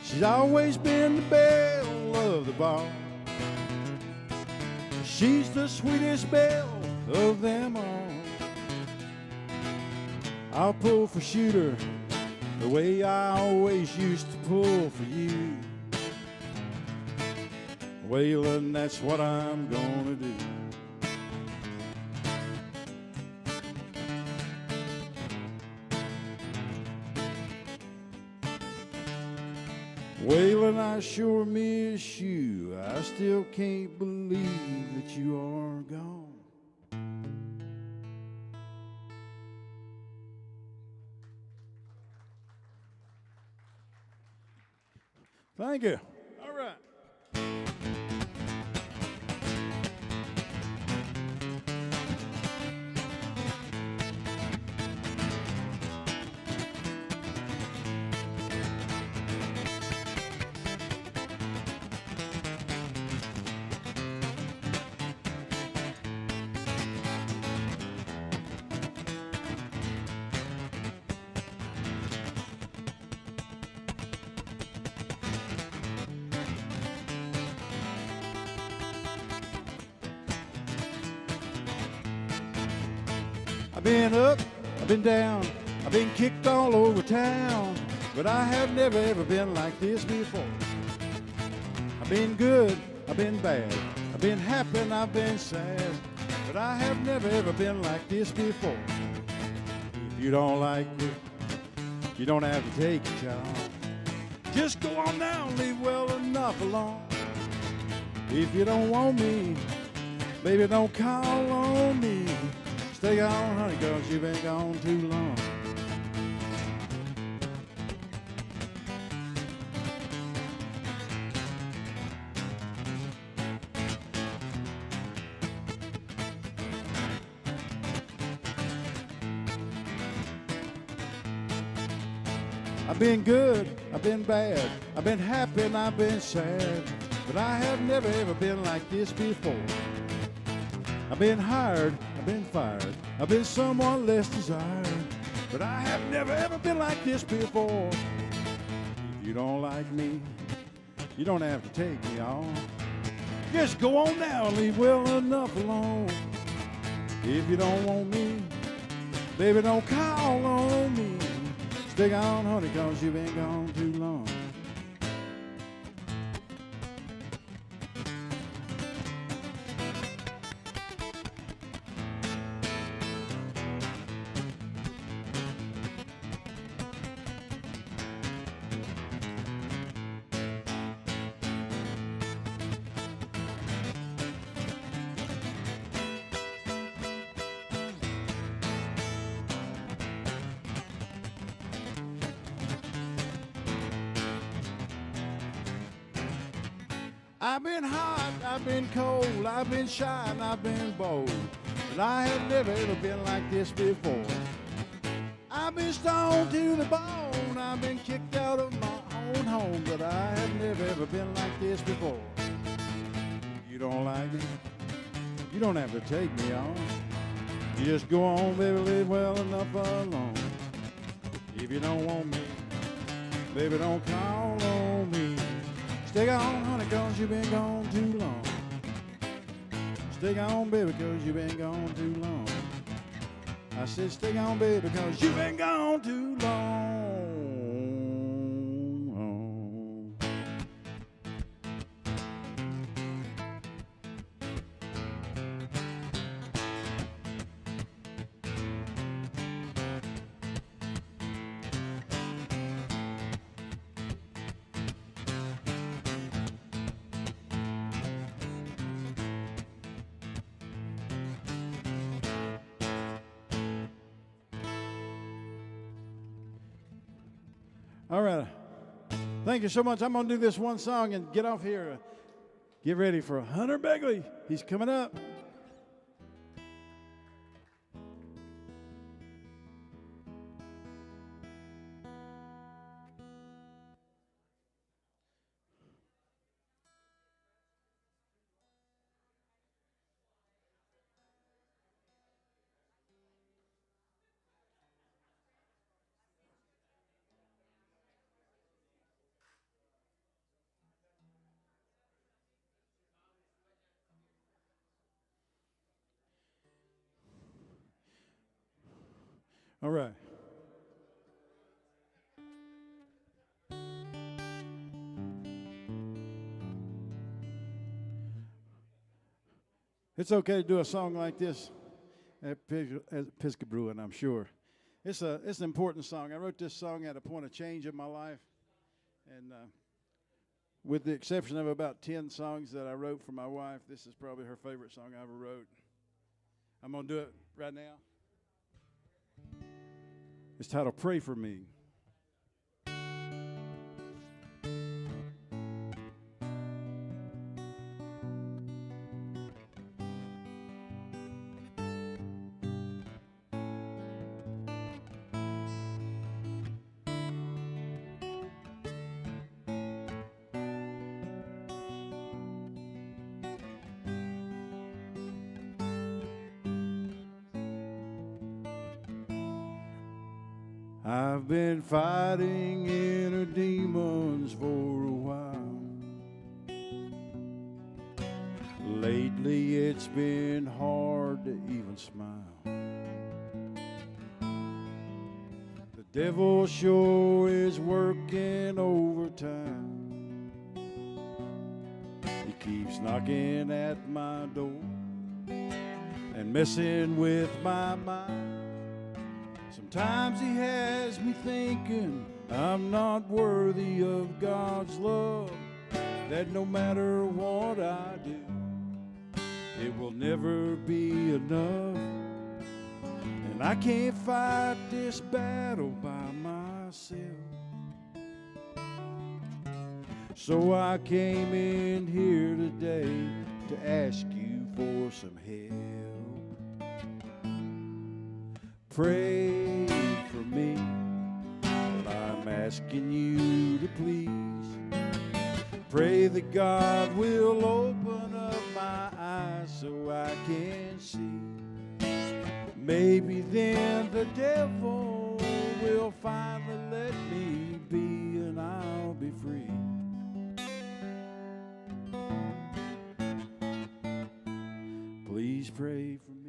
She's always been the belle of the bar. She's the sweetest belle of them all. I'll pull for Shooter the way I always used to pull for you. Waylon, that's what I'm gonna do. Waylon, I sure miss you. I still can't believe that you are gone. Thank you. All right. I've been up, I've been down, I've been kicked all over town, but I have never ever been like this before. I've been good, I've been bad, I've been happy and I've been sad, but I have never ever been like this before. If you don't like it, you don't have to take it, child. Just go on now and leave well enough alone. If you don't want me, baby, don't call on me. Stay on, honey, 'cause you've been gone too long. I've been good, I've been bad, I've been happy and I've been sad, but I have never ever been like this before. I've been hired, I've been fired, I've been someone less desired, but I have never ever been like this before. If you don't like me, you don't have to take me on. Just go on now and leave well enough alone. If you don't want me, baby, don't call on me. Stick on, honey, 'cause you've been gone too long. I've been hot, I've been cold, I've been shy and I've been bold, but I have never ever been like this before. I've been stoned to the bone, I've been kicked out of my own home, but I have never ever been like this before. If you don't like me, you don't have to take me on. You just go on, baby, live well enough alone. If you don't want me, baby, don't call on me. Stay on, honey, 'cause you've been gone too long. stick on, baby, because you've been gone too long. I said, stick on, baby, because you've been gone too long. All right. Thank you so much. I'm going to do this one song and get off here. Get ready for Hunter Begley. He's coming up. All right. It's okay to do a song like this at Pisgah Brewing, I'm sure. It's an important song. I wrote this song at a point of change in my life, and with the exception of about 10 songs that I wrote for my wife, this is probably her favorite song I ever wrote. I'm going to do it right now. It's titled Pray For Me. I've been fighting inner demons for a while. Lately it's been hard to even smile. The devil sure is working overtime. He keeps knocking at my door and messing with my mind. Sometimes he has me thinking I'm not worthy of God's love, that no matter what I do, it will never be enough. And I can't fight this battle by myself. So I came in here today to ask you for some help. Pray for me, I'm asking you to please. Pray that God will open up my eyes so I can see. Maybe then the devil will finally let me be and I'll be free. Please pray for me.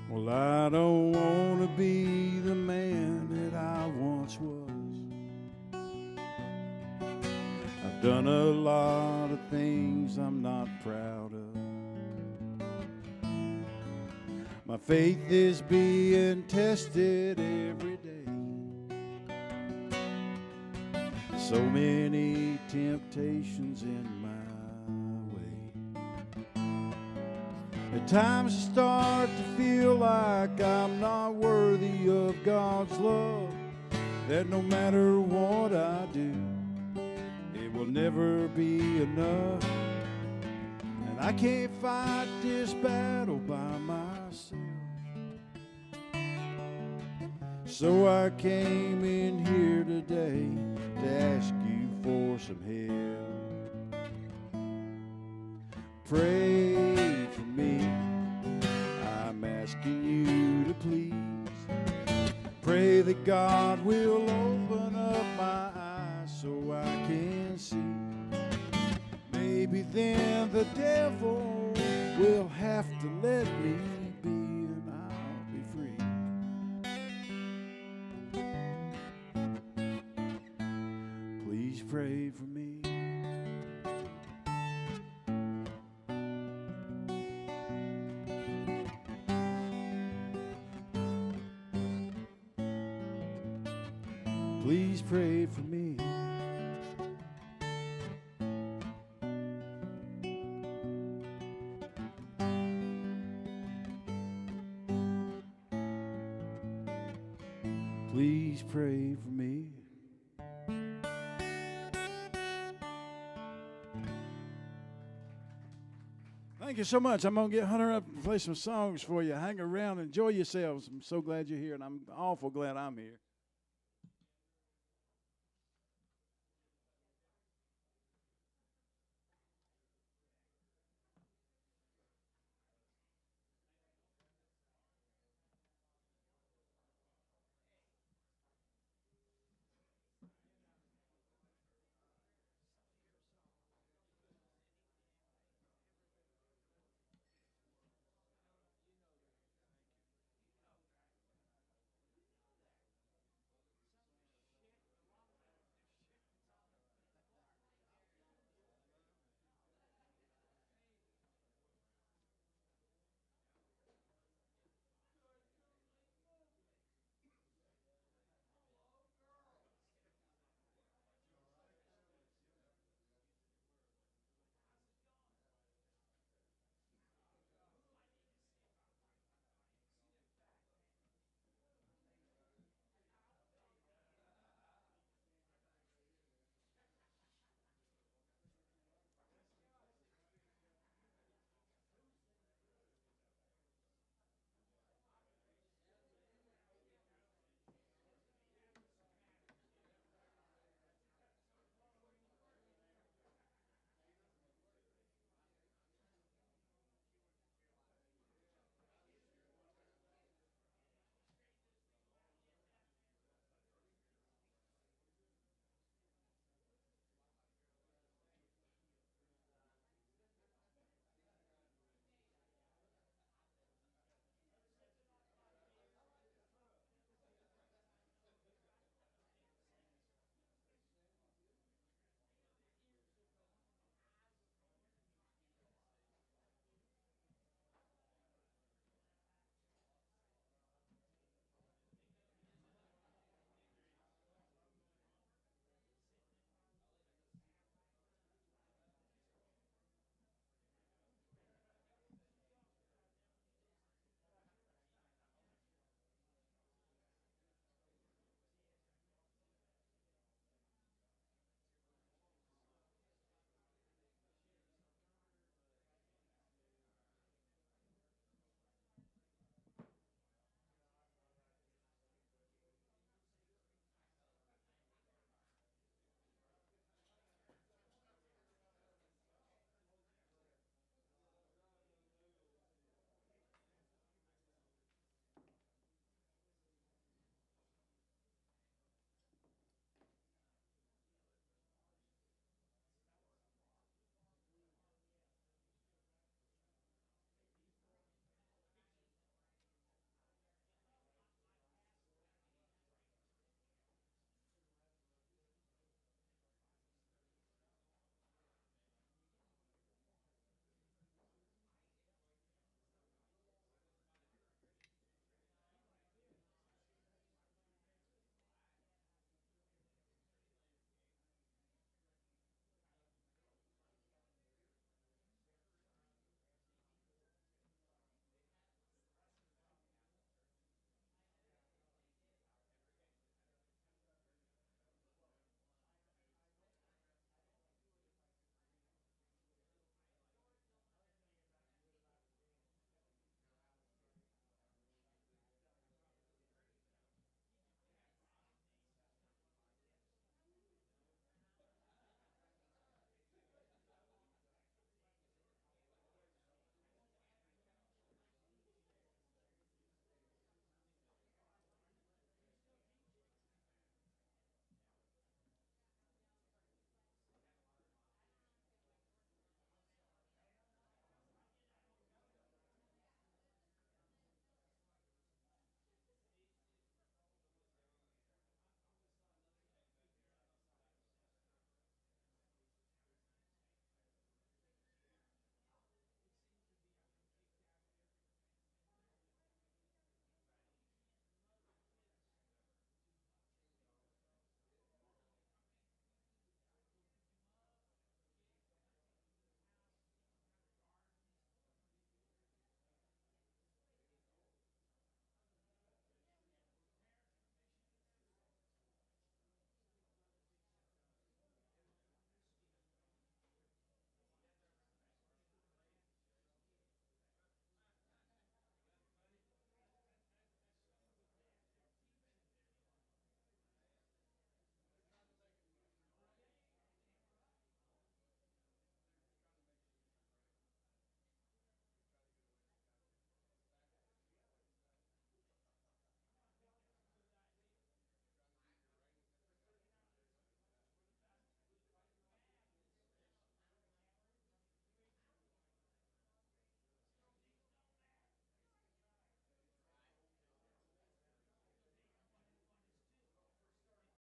Well, I don't want to be the man that I once was. I've done a lot of things I'm not proud of. My faith is being tested every day. So many temptations in my At times I start to feel like I'm not worthy of God's love, that no matter what I do, it will never be enough. And I can't fight this battle by myself. So I came in here today to ask you for some help. Pray for me, I'm asking you to please. Pray that God will open up my eyes so I can see. Maybe then the devil will have to let me be and I'll be free. Please pray for me. Please pray for me. Please pray for me. Thank you so much. I'm going to get Hunter up and play some songs for you. Hang around. Enjoy yourselves. I'm so glad you're here, and I'm awful glad I'm here.